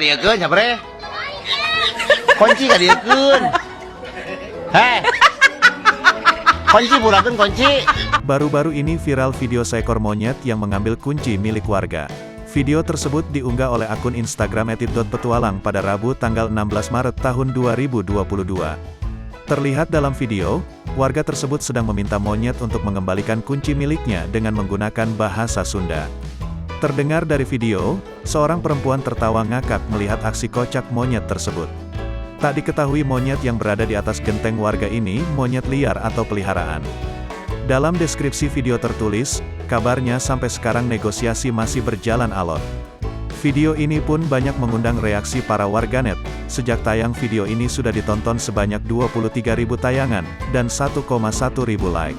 Diekeun nya bre. Kunci ka diekeun. Heh. Kunci burakeun kunci. Baru-baru ini viral video seekor monyet yang mengambil kunci milik warga. Video tersebut diunggah oleh akun Instagram @petualang pada Rabu tanggal 16 Maret tahun 2022. Terlihat dalam video, warga tersebut sedang meminta monyet untuk mengembalikan kunci miliknya dengan menggunakan bahasa Sunda. Terdengar dari video, seorang perempuan tertawa ngakak melihat aksi kocak monyet tersebut. Tak diketahui monyet yang berada di atas genteng warga ini monyet liar atau peliharaan. Dalam deskripsi video tertulis, kabarnya sampai sekarang negosiasi masih berjalan alot. Video ini pun banyak mengundang reaksi para warganet. Sejak tayang video ini sudah ditonton sebanyak 23.000 tayangan, dan 1,1 ribu like.